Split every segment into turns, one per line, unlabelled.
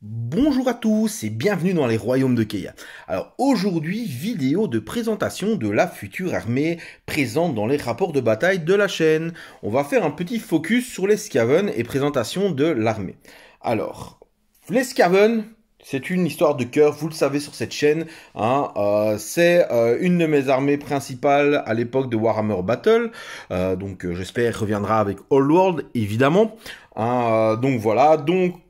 Bonjour à tous et bienvenue dans les royaumes de Keia. Alors aujourd'hui, vidéo de présentation de la future armée présente dans les rapports de bataille de la chaîne. On va faire un petit focus sur les Skaven et présentation de l'armée. Alors, les Skaven, c'est une histoire de cœur, vous le savez sur cette chaîne. C'est une de mes armées principales à l'époque de Warhammer Battle. J'espère reviendra avec Old World, évidemment. Donc voilà,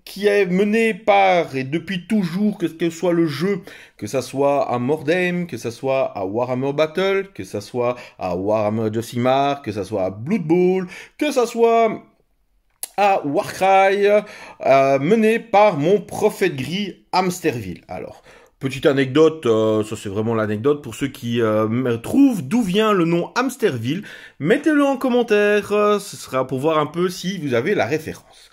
qui est mené par, et depuis toujours, que ce soit le jeu, que ça soit à Mordheim, que ça soit à Warhammer Battle, que ça soit à Warhammer Josimar, que ça soit à Blood Bowl, que ça soit à Warcry, mené par mon prophète gris Hamsterville. Alors, petite anecdote, ça c'est vraiment l'anecdote, pour ceux qui trouvent d'où vient le nom Hamsterville, mettez-le en commentaire, ce sera pour voir un peu si vous avez la référence.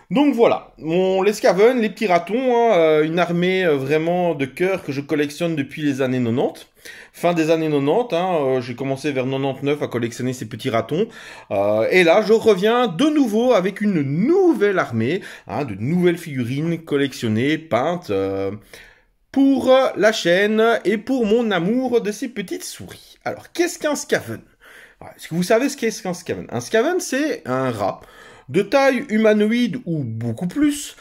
Donc voilà, les Skaven, les petits ratons, une armée vraiment de cœur que je collectionne depuis les années 90. Fin des années 90, j'ai commencé vers 99 à collectionner ces petits ratons. Et là, je reviens de nouveau avec une nouvelle armée, de nouvelles figurines collectionnées, peintes pour la chaîne et pour mon amour de ces petites souris. Alors, qu'est-ce qu'un Skaven? Est-ce que vous savez ce qu'est qu'un Skaven? Un Skaven, c'est un rat de taille humanoïde ou beaucoup plus,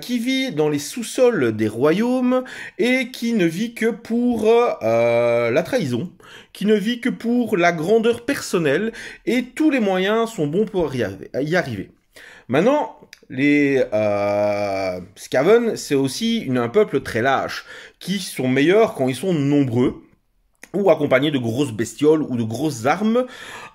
qui vit dans les sous-sols des royaumes et qui ne vit que pour la trahison, qui ne vit que pour la grandeur personnelle, et tous les moyens sont bons pour y arriver. Maintenant, les Skaven, c'est aussi un peuple très lâche, qui sont meilleurs quand ils sont nombreux, ou accompagnés de grosses bestioles ou de grosses armes.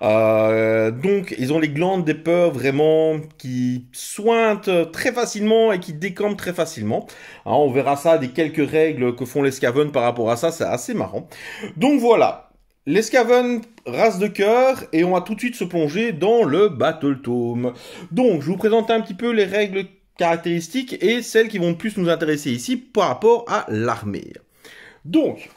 Donc, ils ont les glandes des peurs vraiment qui sointent très facilement et qui décampent très facilement. On verra ça des quelques règles que font les Skaven par rapport à ça, c'est assez marrant. Donc voilà, les Skaven, race de cœur, et on va tout de suite se plonger dans le Battle Tome. Donc, je vous présente un petit peu les règles caractéristiques et celles qui vont le plus nous intéresser ici par rapport à l'armée. Donc,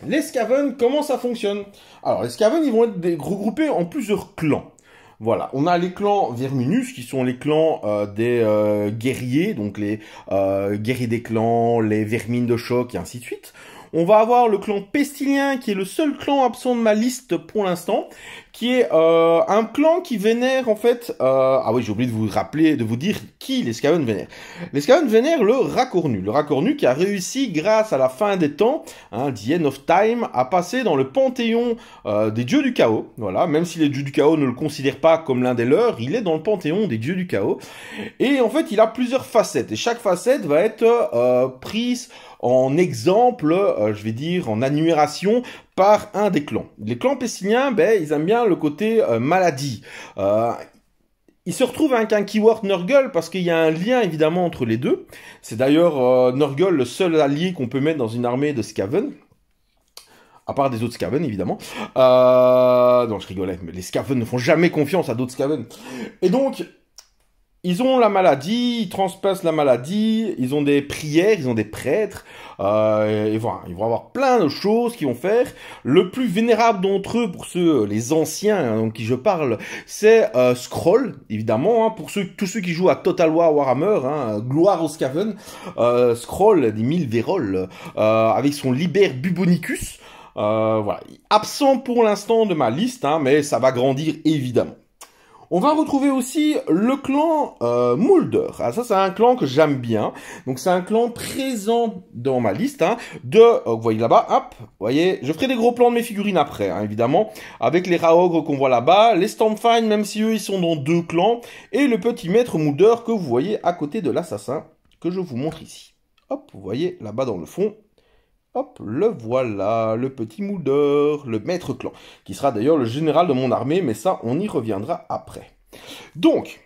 les Skaven, comment ça fonctionne? Alors, les Skaven, ils vont être regroupés en plusieurs clans. Voilà, on a les clans Verminus, qui sont les clans des guerriers, donc les guerriers des clans, les vermines de choc, et ainsi de suite. On va avoir le clan Pestilien, qui est le seul clan absent de ma liste pour l'instant, qui est un clan qui vénère en fait... Ah oui, j'ai oublié de vous rappeler, de vous dire qui les Skaven vénèrent. Les Skaven vénèrent le Racornu qui a réussi, grâce à la fin des temps, the end of time, à passer dans le panthéon des dieux du chaos. Voilà, même si les dieux du chaos ne le considèrent pas comme l'un des leurs, il est dans le panthéon des dieux du chaos. Et en fait, il a plusieurs facettes, et chaque facette va être prise en exemple, je vais dire, en admiration par un des clans. Les clans pestiliens, ils aiment bien le côté maladie. Ils se retrouvent avec un keyword Nurgle parce qu'il y a un lien évidemment entre les deux. C'est d'ailleurs Nurgle le seul allié qu'on peut mettre dans une armée de Skaven. À part des autres Skaven, évidemment. Non, je rigolais, mais les Skaven ne font jamais confiance à d'autres Skaven. Et donc, ils ont la maladie, ils transpassent la maladie, ils ont des prières, ils ont des prêtres, et voilà, ils vont avoir plein de choses qu'ils vont faire. Le plus vénérable d'entre eux, pour ceux, les anciens, donc qui je parle, c'est Skrull, évidemment, pour tous ceux qui jouent à Total War Warhammer, gloire aux Skaven, Skrull, des 1000 Vérol, avec son Liber Bubonicus, voilà, absent pour l'instant de ma liste, mais ça va grandir évidemment. On va retrouver aussi le clan Mulder. Ça, c'est un clan que j'aime bien. Donc, c'est un clan présent dans ma liste. Vous voyez là-bas, hop, vous voyez, je ferai des gros plans de mes figurines après, évidemment. Avec les Raogres qu'on voit là-bas, les Stormfine, même si eux, ils sont dans deux clans. Et le petit maître Mulder que vous voyez à côté de l'assassin, que je vous montre ici. Hop, vous voyez là-bas dans le fond. Hop, le voilà, le petit Mulder, le maître clan, qui sera d'ailleurs le général de mon armée, mais ça, on y reviendra après. Donc,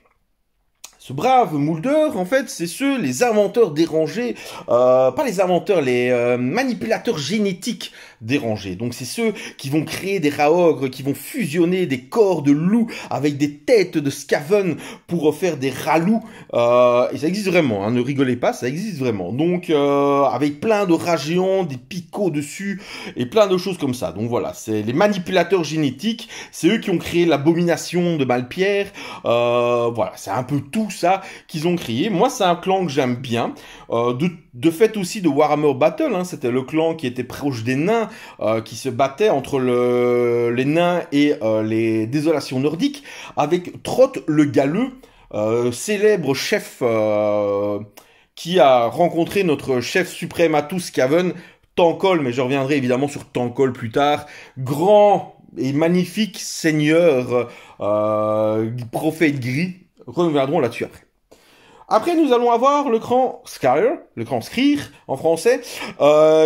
ce brave Mulder, en fait, c'est les inventeurs dérangés, pas les inventeurs, les manipulateurs génétiques dérangés. Donc c'est ceux qui vont créer des Raogres, qui vont fusionner des corps de loups avec des têtes de Skaven pour faire des rats-loups. Et ça existe vraiment, ne rigolez pas, ça existe vraiment. Donc avec plein de rats géants, des picots dessus, et plein de choses comme ça. Donc voilà, c'est les manipulateurs génétiques, c'est eux qui ont créé l'abomination de Malpierre. Voilà, c'est un peu tout tout ça qu'ils ont créé. Moi, c'est un clan que j'aime bien. De fait aussi de Warhammer Battle, hein, c'était le clan qui était proche des nains, qui se battait entre les nains et les désolations nordiques, avec Trott le Galeux, célèbre chef qui a rencontré notre chef suprême à tous, Skaven, Tankol, mais je reviendrai évidemment sur Tankol plus tard, grand et magnifique seigneur, prophète gris, reviendrons là-dessus après. Après, nous allons avoir le clan Skryr, le clan Skryr en français,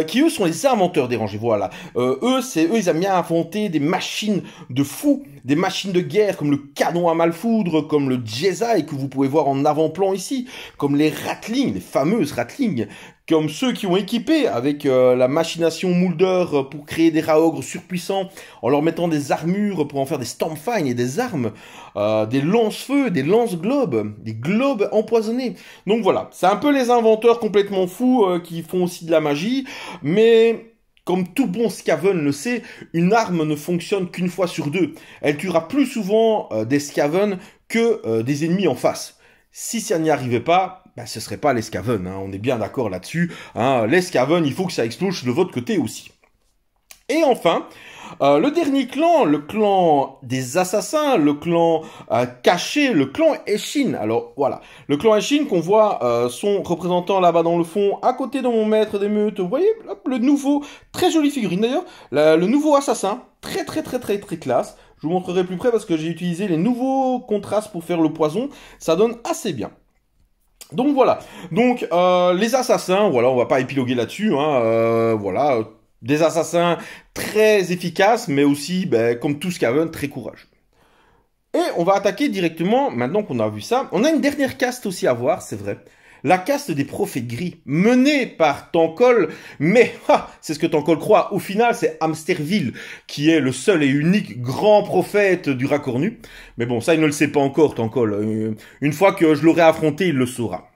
qui eux sont les inventeurs des rangées. Voilà, eux, ils aiment bien inventer des machines de fous, des machines de guerre comme le canon à malfoudre, comme le Jesai que vous pouvez voir en avant-plan ici, comme les Ratlings, les fameuses Ratlings, comme ceux qui ont équipé avec la machination Moulder pour créer des Raogres surpuissants, en leur mettant des armures pour en faire des Stormfine et des armes, des lance-feu, des lance-globes, des globes empoisonnés. Donc voilà, c'est un peu les inventeurs complètement fous qui font aussi de la magie, mais comme tout bon Skaven le sait, une arme ne fonctionne qu'une fois sur deux. Elle tuera plus souvent des Skaven que des ennemis en face. Si ça n'y arrivait pas, ben, ce serait pas les Skaven, hein, on est bien d'accord là-dessus. Hein, les Skaven, il faut que ça explose de votre côté aussi. Et enfin, le dernier clan, le clan des assassins, le clan caché, le clan Eshin. Alors voilà, le clan Eshin qu'on voit son représentant là-bas dans le fond, à côté de mon maître d'émeute. Vous voyez, hop, le nouveau, très jolie figurine d'ailleurs, le nouveau assassin, très classe. Je vous montrerai plus près parce que j'ai utilisé les nouveaux contrastes pour faire le poison. Ça donne assez bien. Donc voilà. Donc les assassins, voilà, on va pas épiloguer là-dessus. Hein, voilà, des assassins très efficaces, mais aussi, ben, comme tout Skaven, très courageux. Et on va attaquer directement, maintenant qu'on a vu ça. On a une dernière caste aussi à voir, c'est vrai. La caste des prophètes gris, menée par Tankol, mais c'est ce que Tankol croit. Au final, c'est Hamsterville qui est le seul et unique grand prophète du Racornu. Mais bon, ça, il ne le sait pas encore, Tankol. Une fois que je l'aurai affronté, il le saura.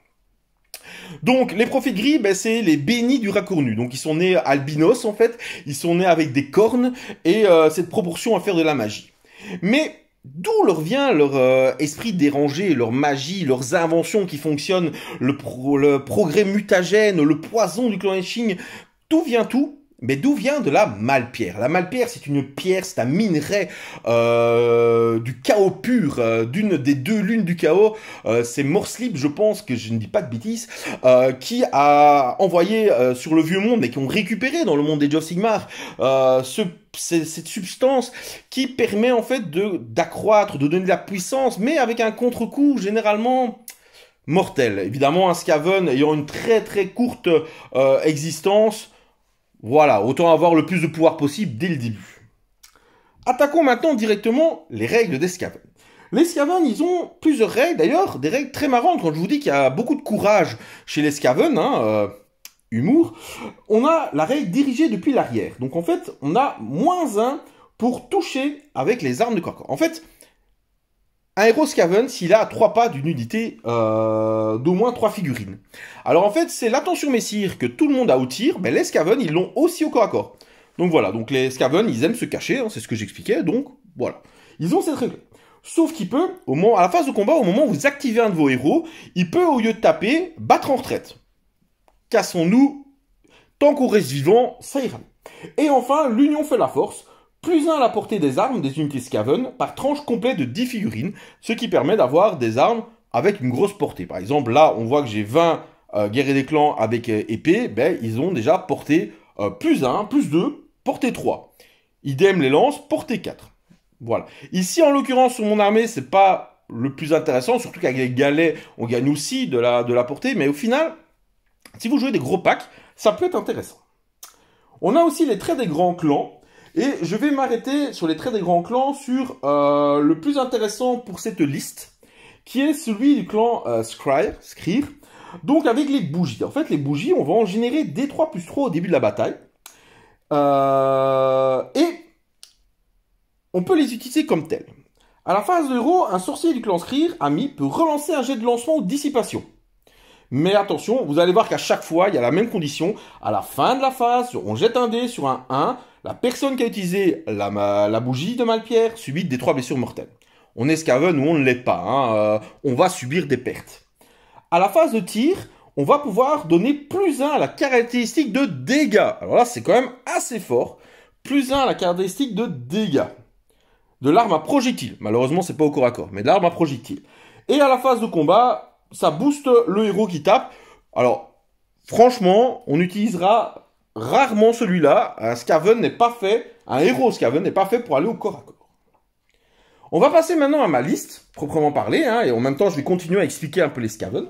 Donc, les prophètes gris, ben, c'est les bénis du Racornu. Donc, ils sont nés albinos, en fait. Ils sont nés avec des cornes et cette proportion à faire de la magie. Mais d'où leur vient leur esprit dérangé, leur magie, leurs inventions qui fonctionnent, le progrès mutagène, le poison du clan Eshin, d'où vient tout? Mais d'où vient de la malpierre? La malpierre, c'est une pierre, c'est un minerai du chaos pur, d'une des deux lunes du chaos. C'est Morslip, je pense, que je ne dis pas de bêtises, qui a envoyé sur le vieux monde, mais qui ont récupéré dans le monde des Age of Sigmar, cette substance qui permet en fait d'accroître, de donner de la puissance, mais avec un contre-coup généralement mortel. Évidemment, un Skaven ayant une très courte existence, voilà, autant avoir le plus de pouvoir possible dès le début. Attaquons maintenant directement les règles des Skaven. Les Skaven, ils ont plusieurs règles, d'ailleurs, des règles très marrantes. Quand je vous dis qu'il y a beaucoup de courage chez les Skaven, hein, humour, on a la règle dirigée depuis l'arrière. Donc en fait, on a -1 pour toucher avec les armes de corps. En fait, un héros Skaven, s'il a à 3 pas d'une unité d'au moins 3 figurines. Alors en fait, c'est l'attention messire que tout le monde a au tir, mais les Skaven, ils l'ont aussi au corps à corps. Donc voilà, donc les Skaven, ils aiment se cacher, hein, c'est ce que j'expliquais, donc voilà. Ils ont cette règle. Sauf qu'il peut, à la phase de combat, au moment où vous activez un de vos héros, il peut, au lieu de taper, battre en retraite. Cassons-nous, tant qu'on reste vivant, ça ira. Et enfin, l'union fait la force. +1 à la portée des armes des unités Skaven par tranche complète de 10 figurines, ce qui permet d'avoir des armes avec une grosse portée. Par exemple, là, on voit que j'ai 20 guerriers des clans avec épée, ben, ils ont déjà portée +1, +2, portée 3. Idem les lances, portée 4. Voilà. Ici, en l'occurrence, sur mon armée, c'est pas le plus intéressant, surtout qu'avec les galets, on gagne aussi de la portée, mais au final, si vous jouez des gros packs, ça peut être intéressant. On a aussi les traits des grands clans. Et je vais m'arrêter sur les traits des grands clans sur le plus intéressant pour cette liste, qui est celui du clan Skryr. Donc avec les bougies. En fait, les bougies, on va en générer D3 + 3 au début de la bataille. Et on peut les utiliser comme tels. À la phase de héros, un sorcier du clan Skryr, ami, peut relancer un jet de lancement ou de dissipation. Mais attention, vous allez voir qu'à chaque fois, il y a la même condition. À la fin de la phase, on jette un dé sur un 1. La personne qui a utilisé la bougie de malpierre subit des 3 blessures mortelles. On est Skaven ou on ne l'est pas. Hein. On va subir des pertes. À la phase de tir, on va pouvoir donner plus 1 à la caractéristique de dégâts. Alors là, c'est quand même assez fort. Plus 1 à la caractéristique de dégâts. De l'arme à projectile. Malheureusement, c'est pas au corps à corps, mais de l'arme à projectile. Et à la phase de combat, ça booste le héros qui tape. Alors, franchement, on utilisera rarement celui-là. Un Skaven n'est pas fait, un héros Skaven n'est pas fait pour aller au corps à corps. On va passer maintenant à ma liste, proprement parlé, hein, et en même temps, je vais continuer à expliquer un peu les Skaven.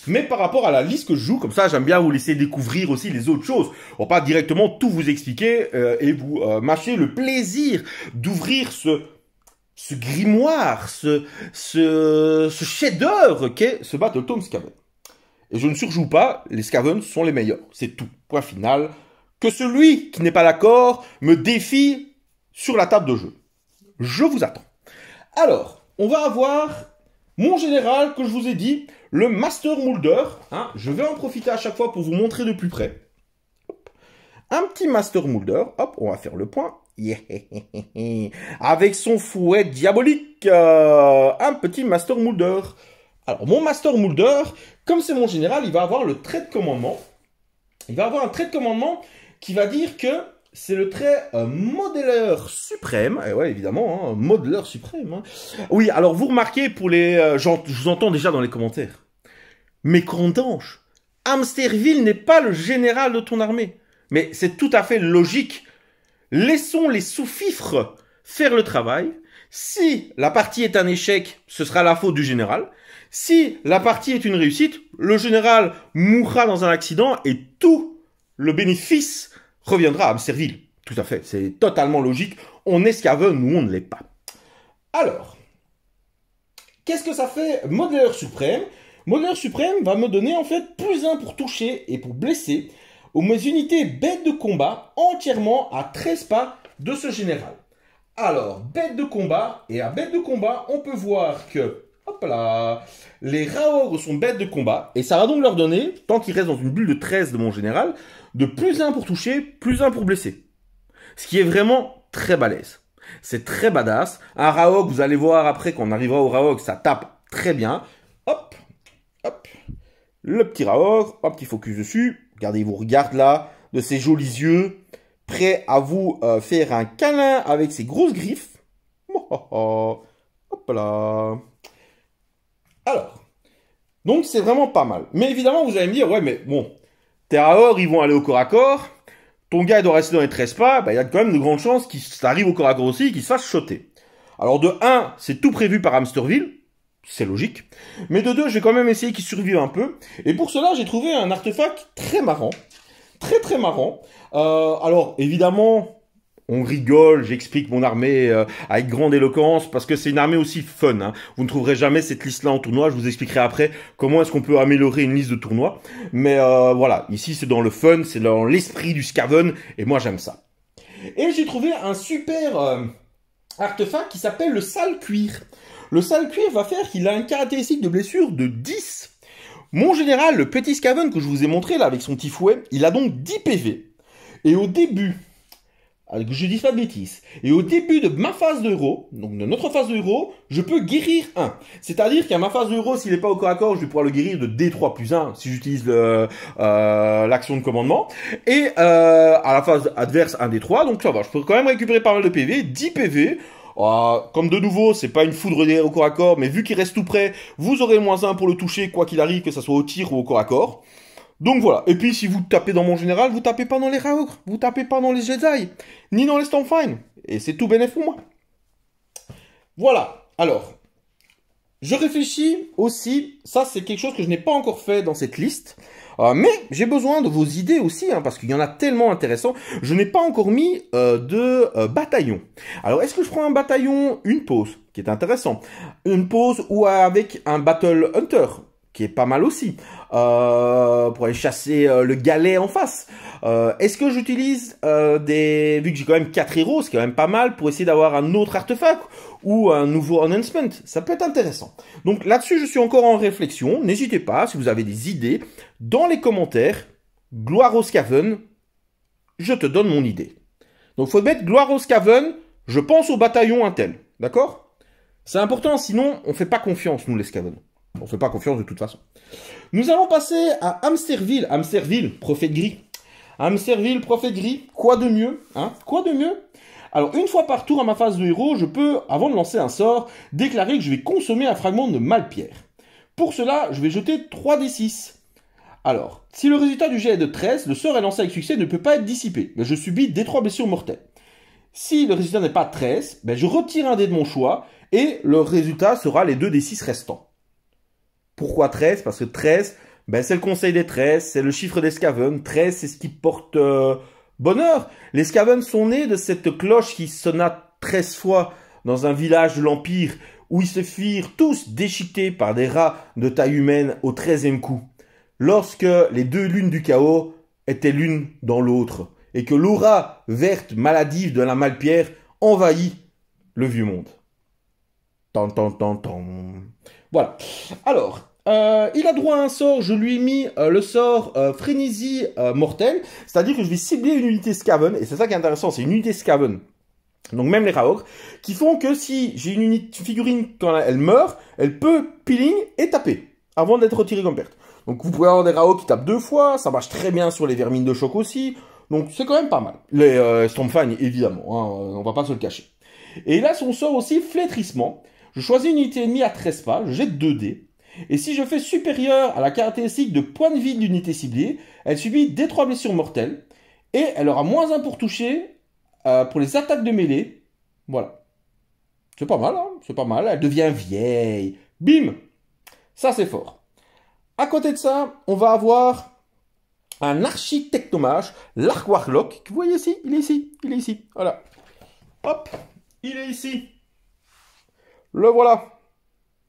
Mais par rapport à la liste que je joue, comme ça, j'aime bien vous laisser découvrir aussi les autres choses. On va pas directement tout vous expliquer et vous mâcher le plaisir d'ouvrir ce grimoire, ce chef-d'œuvre qu'est ce Battletome Skaven. Et je ne surjoue pas, les Skaven sont les meilleurs. C'est tout, point final. Que celui qui n'est pas d'accord me défie sur la table de jeu. Je vous attends. Alors, on va avoir mon général que je vous ai dit, le Master Moulder. Hein, je vais en profiter à chaque fois pour vous montrer de plus près. Hop. Un petit Master Moulder. Hop, on va faire le point. Yeah. Avec son fouet diabolique. Un petit Master Moulder. Alors, mon Master Moulder, comme c'est mon général, il va avoir le trait de commandement. Il va avoir un trait de commandement qui va dire que c'est le trait modéleur suprême. Et ouais, évidemment, hein, modéleur suprême. Hein. Oui, alors vous remarquez, pour les, je vous entends déjà dans les commentaires. Mais Condange, Hamsterville n'est pas le général de ton armée. Mais c'est tout à fait logique. Laissons les sous-fifres faire le travail. Si la partie est un échec, ce sera la faute du général. Si la partie est une réussite, le général mourra dans un accident et tout le bénéfice reviendra à Hamsterville. Tout à fait, c'est totalement logique. On est Skaven ou on ne l'est pas. Alors, qu'est-ce que ça fait Modéleur suprême? Modéleur suprême va me donner en fait plus 1 pour toucher et pour blesser aux unités bêtes de combat entièrement à 13 pas de ce général. Alors, bêtes de combat, et à bêtes de combat, on peut voir que, hop là, les Raogres sont bêtes de combat, et ça va donc leur donner, tant qu'ils restent dans une bulle de 13 de mon général, de plus 1 pour toucher, plus 1 pour blesser. Ce qui est vraiment très balèze. C'est très badass. Un Raog, vous allez voir après, quand on arrivera au Raog, ça tape très bien. Hop, hop, le petit Raog, un petit focus dessus. Regardez, il vous regarde là, de ses jolis yeux, prêt à vous faire un câlin avec ses grosses griffes. Hop là. Alors, donc c'est vraiment pas mal. Mais évidemment, vous allez me dire, ouais, mais bon, tes Raog, ils vont aller au corps à corps. Ton gars, il doit rester dans les 13 pas. Bah, il y a quand même de grandes chances qu'il arrive au corps à corps aussi, qu'il se fasse shotter. Alors, de 1, c'est tout prévu par Hamsterville. C'est logique. Mais de 2, je vais quand même essayer qu'il survive un peu. Et pour cela, j'ai trouvé un artefact très marrant. Très, très marrant. Alors, évidemment, on rigole, j'explique mon armée avec grande éloquence, parce que c'est une armée aussi fun. Hein. Vous ne trouverez jamais cette liste-là en tournoi. Je vous expliquerai après comment est-ce qu'on peut améliorer une liste de tournoi. Mais voilà, ici, c'est dans le fun, c'est dans l'esprit du Skaven, et moi, j'aime ça. Et j'ai trouvé un super artefact qui s'appelle le sale cuir. Le sale cuir va faire qu'il a une caractéristique de blessure de 10. Mon général, le petit Skaven que je vous ai montré là avec son petit fouet, il a donc 10 PV. Et au début, que je dis pas de bêtises, et au début de ma phase de héros, donc de notre phase de héros, je peux guérir 1. C'est-à-dire qu'à ma phase de héros, s'il n'est pas au corps à corps, je vais pouvoir le guérir de D3 plus 1 si j'utilise l'action de commandement. Et à la phase adverse, 1 D3, donc ça va, je peux quand même récupérer pas mal de PV, 10 PV. Comme de nouveau, c'est pas une foudre au corps à corps, mais vu qu'il reste tout près, vous aurez moins 1 pour le toucher, quoi qu'il arrive, que ça soit au tir ou au corps à corps. Donc voilà. Et puis si vous tapez dans mon général, vous tapez pas dans les Raogres, vous tapez pas dans les Jedi, ni dans les Stormfine. Et c'est tout bénéf pour moi. Voilà. Alors, je réfléchis aussi, ça c'est quelque chose que je n'ai pas encore fait dans cette liste, mais j'ai besoin de vos idées aussi, hein, parce qu'il y en a tellement intéressants. Je n'ai pas encore mis de bataillon. Alors est-ce que je prends un bataillon, une pause, qui est intéressant, une pause ou avec un Battle Hunter, qui est pas mal aussi, pour aller chasser le galet en face. Est-ce que j'utilise vu que j'ai quand même 4 héros, c'est quand même pas mal, pour essayer d'avoir un autre artefact ou un nouveau enhancement? Ça peut être intéressant. Donc là-dessus, je suis encore en réflexion. N'hésitez pas, si vous avez des idées, dans les commentaires, gloire au Skaven, je te donne mon idée. Donc faut mettre gloire au Skaven, je pense au bataillon Intel, d'accord? C'est important, sinon on fait pas confiance, nous les Skaven. On fait pas confiance de toute façon. Nous allons passer à Hamsterville. Hamsterville, prophète gris. Hamsterville, prophète gris. Quoi de mieux, hein? Quoi de mieux? Alors, une fois par tour à ma phase de héros, je peux, avant de lancer un sort, déclarer que je vais consommer un fragment de Malpierre. Pour cela, je vais jeter 3d6. Alors, si le résultat du jet est de 13, le sort est lancé avec succès ne peut pas être dissipé, mais je subis D3 blessures mortelles. Si le résultat n'est pas 13, ben je retire un dé de mon choix, et le résultat sera les 2d6 restants. Pourquoi 13? Parce que 13, ben c'est le conseil des 13, c'est le chiffre des Skaven. 13, c'est ce qui porte bonheur. Les Skaven sont nés de cette cloche qui sonna 13 fois dans un village de l'Empire, où ils se firent tous déchiquetés par des rats de taille humaine au 13e coup. Lorsque les deux lunes du chaos étaient l'une dans l'autre, et que l'aura verte maladive de la Malpierre envahit le vieux monde. Tan, tan, tan, tan. Voilà. Alors, il a droit à un sort, je lui ai mis le sort frénésie mortelle, c'est-à-dire que je vais cibler une unité Skaven, et c'est ça qui est intéressant, c'est une unité Skaven. Donc même les Raogres, qui font que si j'ai une figurine, quand elle meurt, elle peut peeling et taper, avant d'être retirée comme perte. Donc vous pouvez avoir des Raogres qui tapent 2 fois, ça marche très bien sur les vermines de choc aussi, donc c'est quand même pas mal. Les Stormfang, évidemment, hein, on va pas se le cacher. Et là, son sort aussi, flétrissement. Je choisis une unité ennemie à 13 pas, je jette 2 dés, et si je fais supérieur à la caractéristique de point de vie de l'unité ciblée, elle subit D3 blessures mortelles, et elle aura -1 pour toucher, pour les attaques de mêlée. Voilà. C'est pas mal, hein, c'est pas mal. Elle devient vieille. Bim! Ça, c'est fort. À côté de ça, on va avoir un architectomage, l'Arc Warlock, que vous voyez ici, il est ici, il est ici. Voilà. Hop, il est ici. Le voilà.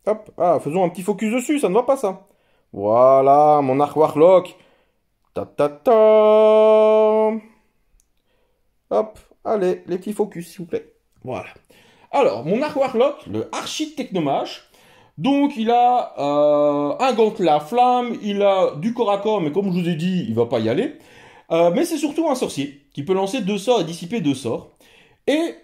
Hop, ah, faisons un petit focus dessus, ça ne va pas ça. Voilà, mon Arc Warlock. Ta ta ta. Hop. Allez, les petits focus, s'il vous plaît. Voilà. Alors, mon Arc Warlock, le architectomage. Donc, il a un gantelet à flamme, il a du corps à corps, mais comme je vous ai dit, il va pas y aller. Mais c'est surtout un sorcier, qui peut lancer 2 sorts et dissiper 2 sorts. Et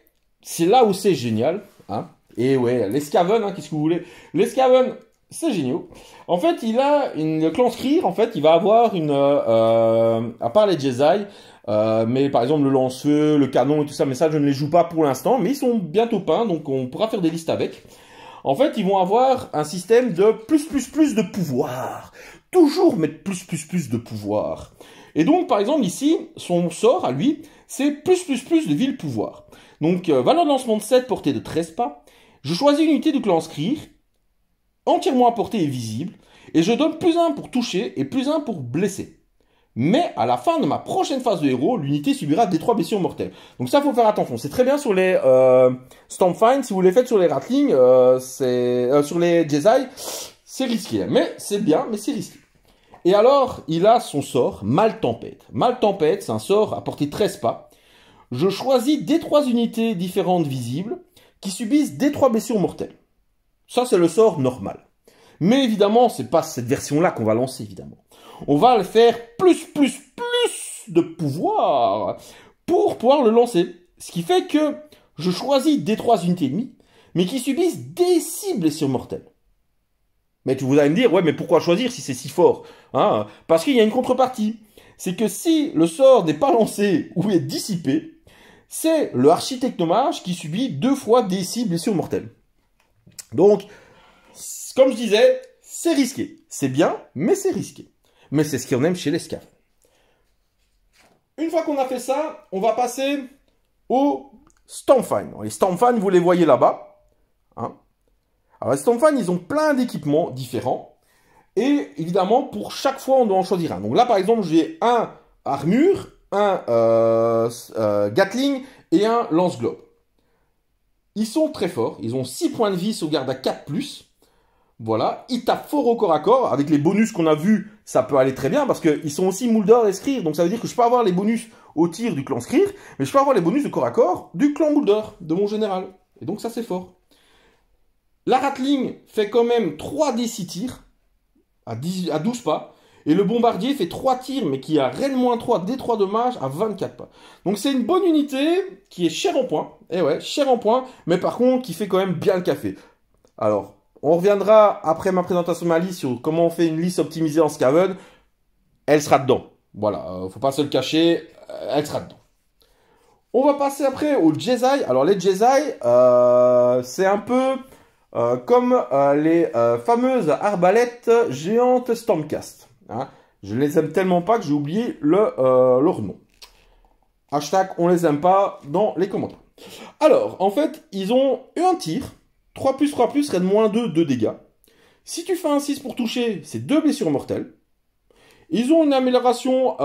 c'est là où c'est génial. Hein. Et ouais, les Skaven, hein, qu'est-ce que vous voulez? Les Skaven, c'est génial. En fait, il a une clan Skryr, en fait, il va avoir une... à part les Jedi... mais par exemple le lance-feu, le canon et tout ça, mais ça je ne les joue pas pour l'instant, mais ils sont bientôt peints, donc on pourra faire des listes avec. En fait, ils vont avoir un système de plus de pouvoir. Toujours mettre plus de pouvoir. Et donc, par exemple, ici, son sort à lui, c'est plus de ville pouvoir. Donc, valeur de lancement de 7, portée de 13 pas. Je choisis une unité du clan Skryr, entièrement à portée et visible, et je donne +1 pour toucher et +1 pour blesser. Mais à la fin de ma prochaine phase de héros, l'unité subira D3 blessures mortelles. Donc ça, faut faire attention. C'est très bien sur les Stormfang. Si vous les faites sur les Ratling, sur les Jedi, c'est risqué. Mais c'est bien, mais c'est risqué. Et alors, il a son sort, Maltempête. Maltempête, c'est un sort à portée 13 pas. Je choisis D3 unités différentes visibles qui subissent D3 blessures mortelles. Ça, c'est le sort normal. Mais évidemment, c'est pas cette version-là qu'on va lancer, évidemment. On va le faire plus de pouvoir pour pouvoir le lancer. Ce qui fait que je choisis des 3 unités ennemies, mais qui subissent des 6 blessures mortelles. Mais vous allez me dire, ouais, mais pourquoi choisir si c'est si fort, hein? Parce qu'il y a une contrepartie. C'est que si le sort n'est pas lancé ou est dissipé, c'est le architectomage qui subit 2 fois des 6 blessures mortelles. Donc, comme je disais, c'est risqué. C'est bien, mais c'est risqué. Mais c'est ce qu'on aime chez les Skaven. Une fois qu'on a fait ça, on va passer aux Stormfang. Les Stormfang, vous les voyez là-bas. Hein. Alors les Stormfang, ils ont plein d'équipements différents. Et évidemment, pour chaque fois, on doit en choisir un. Donc là, par exemple, j'ai un armure, un Gatling et un lance-globe. Ils sont très forts. Ils ont 6 points de vie, sauvegarde à 4+. Voilà, ils tapent fort au corps à corps. Avec les bonus qu'on a vus, ça peut aller très bien parce qu'ils sont aussi Moulder et Skryr. Donc ça veut dire que je peux avoir les bonus au tir du clan Skryr, mais je peux avoir les bonus de corps à corps du clan Moulder, de mon général. Et donc ça c'est fort. La Ratling fait quand même 3d6 tirs à 12 pas. Et le bombardier fait 3 tirs, mais qui a Ren-3, D3 dommages à 24 pas. Donc c'est une bonne unité qui est chère en points. Et ouais, chère en points, mais par contre qui fait quand même bien le café. Alors, on reviendra après ma présentation de ma liste sur comment on fait une liste optimisée en Skaven. Elle sera dedans. Voilà, faut pas se le cacher, elle sera dedans. On va passer après aux Jedi. Alors les Jedi, c'est un peu comme les fameuses arbalètes géantes Stormcast. Hein. Je les aime tellement pas que j'ai oublié leur nom. Hashtag on les aime pas dans les commentaires. Alors, en fait, ils ont un tir. 3+, raid -2, 2 dégâts. Si tu fais un 6 pour toucher, c'est 2 blessures mortelles. Ils ont une amélioration,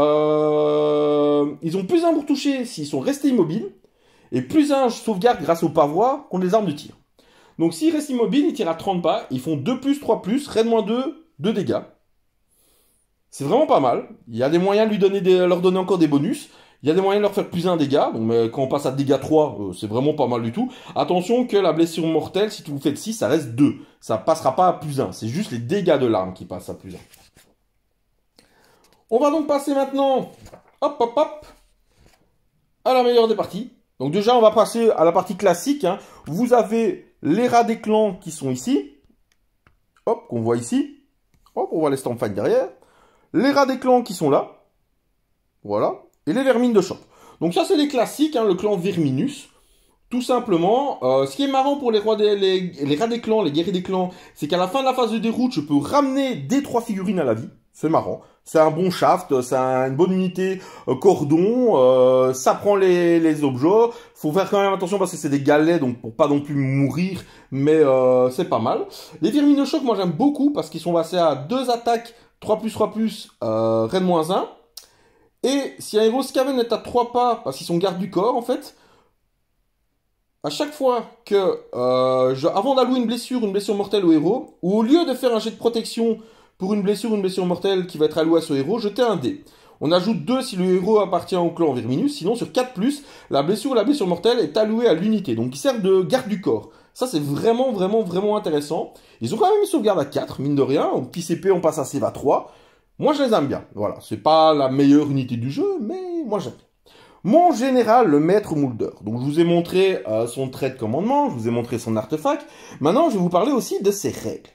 ils ont +1 pour toucher s'ils sont restés immobiles, et +1 sauvegarde grâce au pavois contre les armes de tir. Donc s'ils restent immobiles, ils tirent à 30 pas, ils font 2+, 3+, raid -2, 2 dégâts. C'est vraiment pas mal. Il y a des moyens de leur donner encore des bonus. Il y a des moyens de leur faire +1 dégâts. Donc, mais quand on passe à dégâts 3, c'est vraiment pas mal du tout. Attention que la blessure mortelle, si vous faites 6, ça reste 2. Ça passera pas à +1. C'est juste les dégâts de l'arme qui passent à +1. On va donc passer maintenant, hop, à la meilleure des parties. Donc déjà, on va passer à la partie classique. Hein. Vous avez les rats des clans qui sont ici. Hop, qu'on voit ici. Hop, on voit les Stormfang derrière. Les rats des clans qui sont là. Voilà. Et les vermines de champ. Donc ça, c'est les classiques, hein, le clan Verminus. Tout simplement, ce qui est marrant pour les rats des clans, les guerriers des clans, c'est qu'à la fin de la phase de déroute, je peux ramener des 3 figurines à la vie. C'est marrant. C'est un bon shaft, c'est une bonne unité cordon, ça prend les objets. Faut faire quand même attention parce que c'est des galets, donc pour pas non plus mourir, mais c'est pas mal. Les vermines de choc, moi j'aime beaucoup parce qu'ils sont passés à 2 attaques, 3+, raid -1. Et si un héros Skaven est à 3 pas, parce qu'ils sont garde du corps en fait, à chaque fois que, avant d'allouer une blessure mortelle au héros, ou au lieu de faire un jet de protection pour une blessure mortelle qui va être allouée à ce héros, jetez un dé. On ajoute 2 si le héros appartient au clan Verminus, sinon sur 4+, la blessure mortelle est allouée à l'unité, donc qui sert de garde du corps. Ça c'est vraiment intéressant. Ils ont quand même une sauvegarde à 4, mine de rien, au petit CP on passe à save à 3. Moi je les aime bien, voilà, c'est pas la meilleure unité du jeu, mais moi j'aime bien. Mon général, le maître Moulder. Donc je vous ai montré son trait de commandement, je vous ai montré son artefact. Maintenant je vais vous parler aussi de ses règles.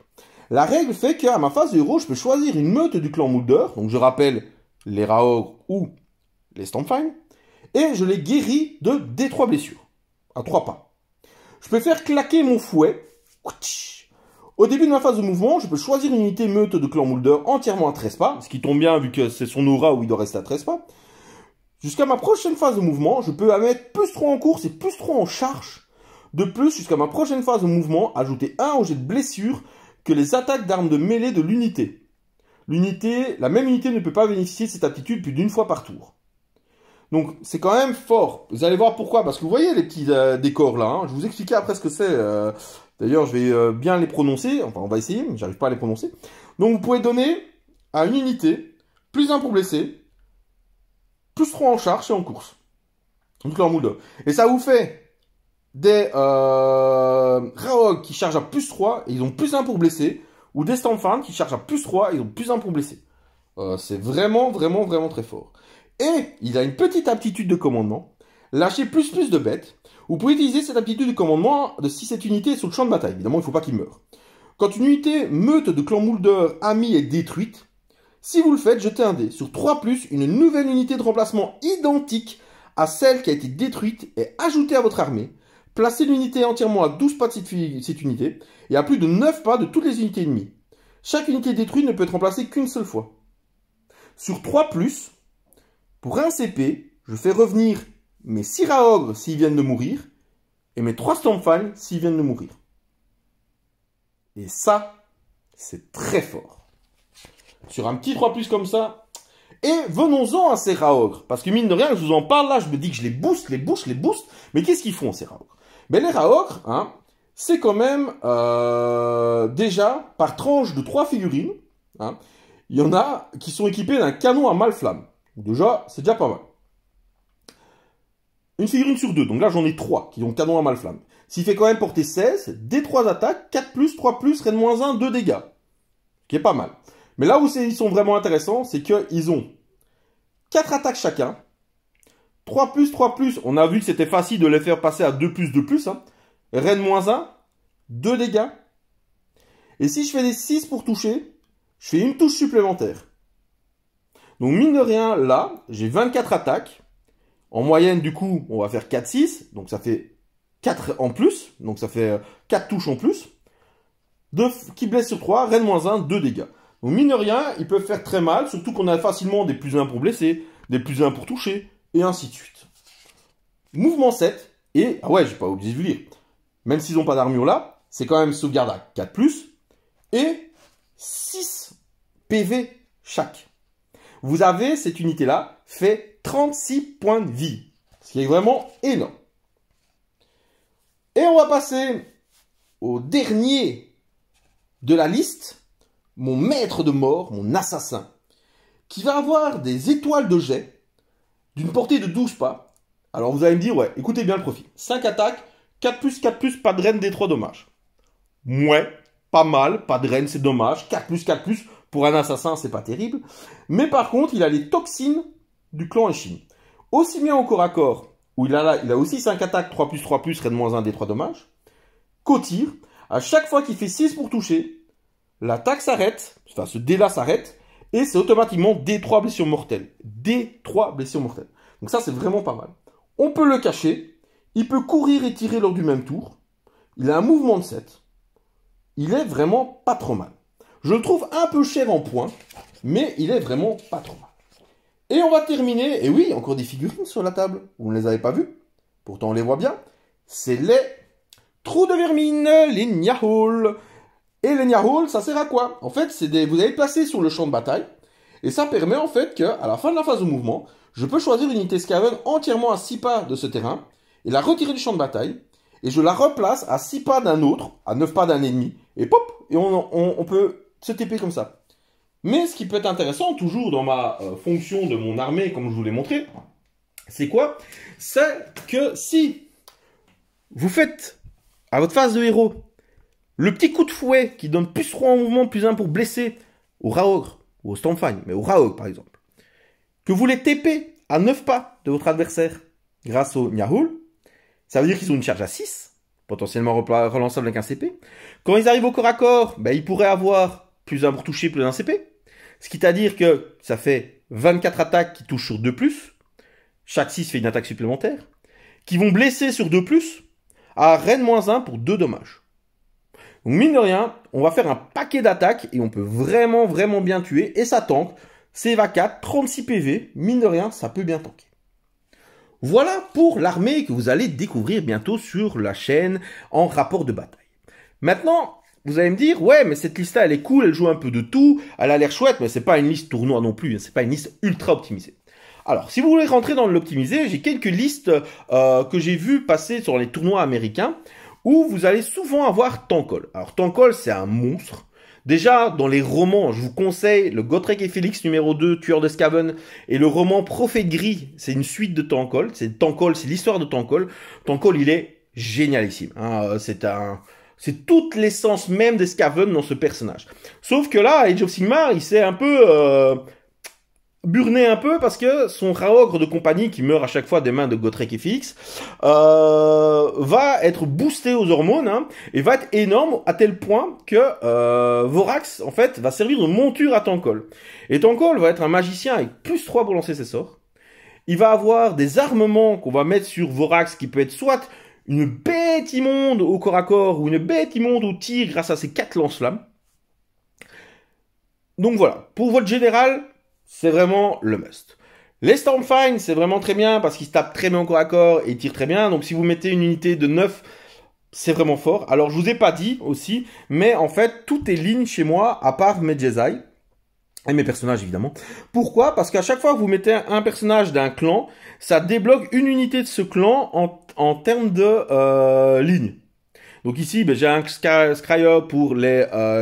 La règle fait qu'à ma phase de héros, je peux choisir une meute du clan Moulder, donc je rappelle les Raogres ou les Stormfang, et je les guéris de D3 blessures, à 3 pas. Je peux faire claquer mon fouet. Au début de ma phase de mouvement, je peux choisir une unité meute de clan Moulder entièrement à 13 pas, ce qui tombe bien vu que c'est son aura où il doit rester à 13 pas. Jusqu'à ma prochaine phase de mouvement, je peux mettre +3 en course et +3 en charge. De plus, jusqu'à ma prochaine phase de mouvement, ajouter 1 au jet de blessure que les attaques d'armes de mêlée de l'unité. La même unité ne peut pas bénéficier de cette aptitude plus d'une fois par tour. Donc, c'est quand même fort. Vous allez voir pourquoi. Parce que vous voyez les petits décors là. Hein. Je vais vous expliquer après ce que c'est. D'ailleurs, je vais bien les prononcer. Enfin, on va essayer, mais j'arrive pas à les prononcer. Donc, vous pouvez donner à une unité +1 pour blesser, +3 en charge et en course. Donc, là, en moule. Et ça vous fait des Raog qui chargent à +3 et ils ont +1 pour blesser, ou des Stormfang qui chargent à +3 et ils ont +1 pour blesser. C'est vraiment très fort. Et il a une petite aptitude de commandement. Lâcher ++ de bêtes. Vous pouvez utiliser cette aptitude de commandement si cette unité est sur le champ de bataille. Évidemment, il ne faut pas qu'il meure. Quand une unité meute de clan Moulder ami est détruite, si vous le faites, jetez un dé. Sur 3+, une nouvelle unité de remplacement identique à celle qui a été détruite est ajoutée à votre armée. Placez l'unité entièrement à 12 pas de cette unité et à plus de 9 pas de toutes les unités ennemies. Chaque unité détruite ne peut être remplacée qu'une seule fois. Sur 3+, pour un CP, je fais revenir mes 6 Raogres s'ils viennent de mourir et mes 3 Stormfang s'ils viennent de mourir. Et ça, c'est très fort. Sur un petit 3+ comme ça. Et venons-en à ces Raogres. Parce que mine de rien, je vous en parle là, je me dis que je les booste. Mais qu'est-ce qu'ils font ces Raogres? Ben, les Raogres, hein, c'est quand même déjà par tranche de 3 figurines. Hein, il y en a qui sont équipés d'un canon à mâle-flamme. Déjà, c'est déjà pas mal. Une figurine sur 2, donc là j'en ai 3 qui ont canon à mâle-flamme. S'il fait quand même porter 16, D3 attaques, 4+, 3+, raid -1, 2 dégâts. Ce qui est pas mal. Mais là où ils sont vraiment intéressants, c'est qu'ils ont 4 attaques chacun. 3+, 3+, on a vu que c'était facile de les faire passer à 2+, 2+. Hein. Raid -1, 2 dégâts. Et si je fais des 6 pour toucher, je fais une touche supplémentaire. Donc mine de rien, là, j'ai 24 attaques. En moyenne, du coup, on va faire 4-6. Donc ça fait 4 en plus. Donc ça fait 4 touches en plus. Qui blesse sur 3, reine -1, 2 dégâts. Donc mine de rien, ils peuvent faire très mal. Surtout qu'on a facilement des +1 pour blesser, des +1 pour toucher, et ainsi de suite. Mouvement 7. Et, ah ouais, j'ai pas oublié de vous dire. Même s'ils n'ont pas d'armure là, c'est quand même sauvegarde à 4+, et 6 PV chaque. Vous avez, cette unité-là, fait 36 points de vie. Ce qui est vraiment énorme. Et on va passer au dernier de la liste, mon maître de mort, mon assassin, qui va avoir des étoiles de jet d'une portée de 12 pas. Alors vous allez me dire, ouais, écoutez bien le profil. 5 attaques, 4+, 4+, pas de reine, D3 dommages. Ouais, pas mal, pas de reine, c'est dommage. 4+, 4+, pour un assassin, c'est pas terrible. Mais par contre, il a les toxines du clan Eshin. Aussi bien au corps à corps, où il a aussi 5 attaques, 3+, 3+, reine -1, D3 dommages, qu'au tir, à chaque fois qu'il fait 6 pour toucher, l'attaque s'arrête, enfin ce dé-là s'arrête, et c'est automatiquement D3 blessures mortelles. D3 blessures mortelles. Donc ça, c'est vraiment pas mal. On peut le cacher, il peut courir et tirer lors du même tour, il a un mouvement de 7, il est vraiment pas trop mal. Je le trouve un peu cher en points, mais il est vraiment pas trop mal. Et on va terminer, et oui, encore des figurines sur la table, vous ne les avez pas vues, pourtant on les voit bien, c'est les trous de vermine, les Nyahol. Et les Nyahol, ça sert à quoi? En fait, vous allez placer sur le champ de bataille, et ça permet en fait qu'à la fin de la phase de mouvement, je peux choisir une unité Skaven entièrement à 6 pas de ce terrain, et la retirer du champ de bataille, et je la replace à 6 pas d'un autre, à 9 pas d'un ennemi, et pop, et on peut se TP comme ça. Mais ce qui peut être intéressant, toujours dans ma fonction de mon armée, comme je vous l'ai montré, c'est quoi? C'est que si vous faites à votre phase de héros le petit coup de fouet qui donne +3 en mouvement, +1 pour blesser au Raogre, ou au Stormfang, mais au Raogre par exemple, que vous les TP à 9 pas de votre adversaire grâce au Nyahul, ça veut dire qu'ils ont une charge à 6, potentiellement relançable avec un CP. Quand ils arrivent au corps à corps, ben, ils pourraient avoir +1 pour toucher, +1 CP. Ce qui à dire que ça fait 24 attaques qui touchent sur 2+, chaque 6 fait une attaque supplémentaire, qui vont blesser sur 2+, à reine -1 pour 2 dommages. Donc mine de rien, on va faire un paquet d'attaques et on peut vraiment bien tuer, et ça tank. CEVA 4, 36 PV, mine de rien, ça peut bien tanker. Voilà pour l'armée que vous allez découvrir bientôt sur la chaîne en rapport de bataille. Maintenant, vous allez me dire, ouais, mais cette liste-là, elle est cool, elle joue un peu de tout, elle a l'air chouette, mais c'est pas une liste tournoi non plus, c'est pas une liste ultra optimisée. Alors, si vous voulez rentrer dans l'optimisé, j'ai quelques listes que j'ai vues passer sur les tournois américains, où vous allez souvent avoir Tankol. Alors, Tankol, c'est un monstre. Déjà, dans les romans, je vous conseille le Gotrek et Félix numéro 2, Tueur de Skaven, et le roman Prophète Gris, c'est une suite de Tankol. C'est l'histoire de Tankol. Tankol, il est génialissime. Hein. C'est toute l'essence même des Skaven dans ce personnage. Sauf que là, Age of Sigmar, il s'est un peu burné un peu parce que son Raogre de compagnie, qui meurt à chaque fois des mains de Gotrek et Félix, va être boosté aux hormones, hein, et va être énorme à tel point que Vorax, en fait, va servir de monture à Tankol. Et Tankol va être un magicien avec +3 pour lancer ses sorts. Il va avoir des armements qu'on va mettre sur Vorax, qui peut être soit une bête immonde au corps à corps, ou une bête immonde au tir grâce à ses 4 lance-flammes. Donc voilà, pour votre général, c'est vraiment le must. Les Stormfang, c'est vraiment très bien parce qu'ils se tapent très bien au corps à corps et ils tirent très bien. Donc si vous mettez une unité de 9, c'est vraiment fort. Alors je vous ai pas dit aussi, mais en fait, tout est ligne chez moi, à part mes Jedi. Et mes personnages, évidemment. Pourquoi? Parce qu'à chaque fois que vous mettez un personnage d'un clan, ça débloque une unité de ce clan en termes de ligne. Donc ici, ben, j'ai un Scryer pour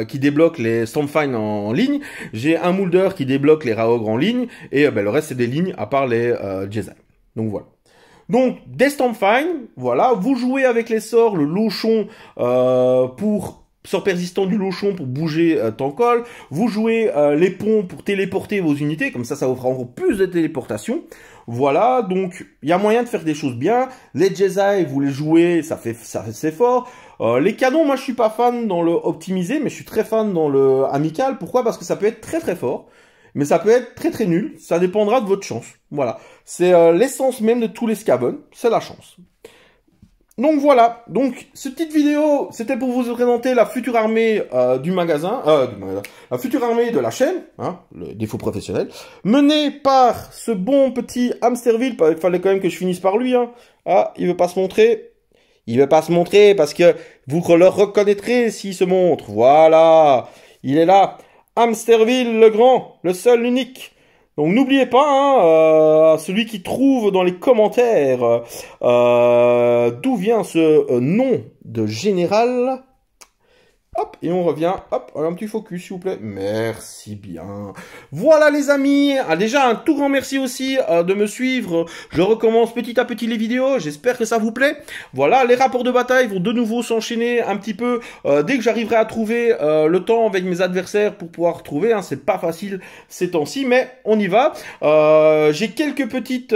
qui débloque les Stormfang en ligne. J'ai un Moulder qui débloque les Raogres en ligne. Et ben, le reste, c'est des lignes à part les Jedi. Donc voilà. Donc, des Stormfang, voilà. Vous jouez avec les sorts, le Lochon pour sort persistant du Lochon pour bouger ton col. Vous jouez les ponts pour téléporter vos unités, comme ça vous fera encore plus de téléportation. Voilà, donc il y a moyen de faire des choses bien. Les Jedi, vous les jouez, c'est fort. Les canons, moi je suis pas fan dans le optimisé, mais je suis très fan dans le amical. Pourquoi? Parce que ça peut être très très fort, mais ça peut être très très nul. Ça dépendra de votre chance. Voilà, c'est l'essence même de tous les scavens, c'est la chance. Donc voilà, donc cette petite vidéo, c'était pour vous présenter la future armée du magasin, la future armée de la chaîne, hein, le défaut professionnel, menée par ce bon petit Hamsterville. Il fallait quand même que je finisse par lui, hein. Ah, il veut pas se montrer. Il veut pas se montrer parce que vous le reconnaîtrez s'il se montre. Voilà, il est là. Hamsterville le grand, le seul, l'unique. Donc n'oubliez pas, hein, celui qui trouve dans les commentaires d'où vient ce nom de général. Hop, et on revient, hop, un petit focus s'il vous plaît. Merci bien. Voilà les amis, déjà un tout grand merci aussi de me suivre. Je recommence petit à petit les vidéos, j'espère que ça vous plaît. Voilà, les rapports de bataille vont de nouveau s'enchaîner un petit peu dès que j'arriverai à trouver le temps avec mes adversaires pour pouvoir trouver. Hein, c'est pas facile ces temps-ci, mais on y va. J'ai quelques petites...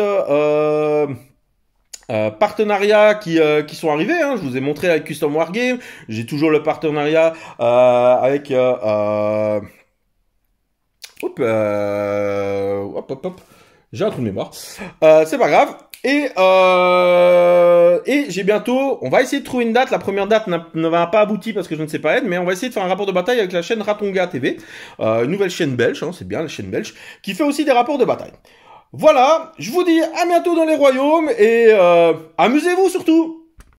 partenariats qui sont arrivés, hein. Je vous ai montré avec Custom Wargame, j'ai toujours le partenariat avec hop, j'ai un trou de mémoire, c'est pas grave, et j'ai bientôt, on va essayer de trouver une date. La première date ne va pas aboutir parce que je ne sais pas être, mais on va essayer de faire un rapport de bataille avec la chaîne Ratonga TV, une nouvelle chaîne belge, hein, c'est bien la chaîne belge, qui fait aussi des rapports de bataille. Voilà, je vous dis à bientôt dans les royaumes et amusez-vous surtout!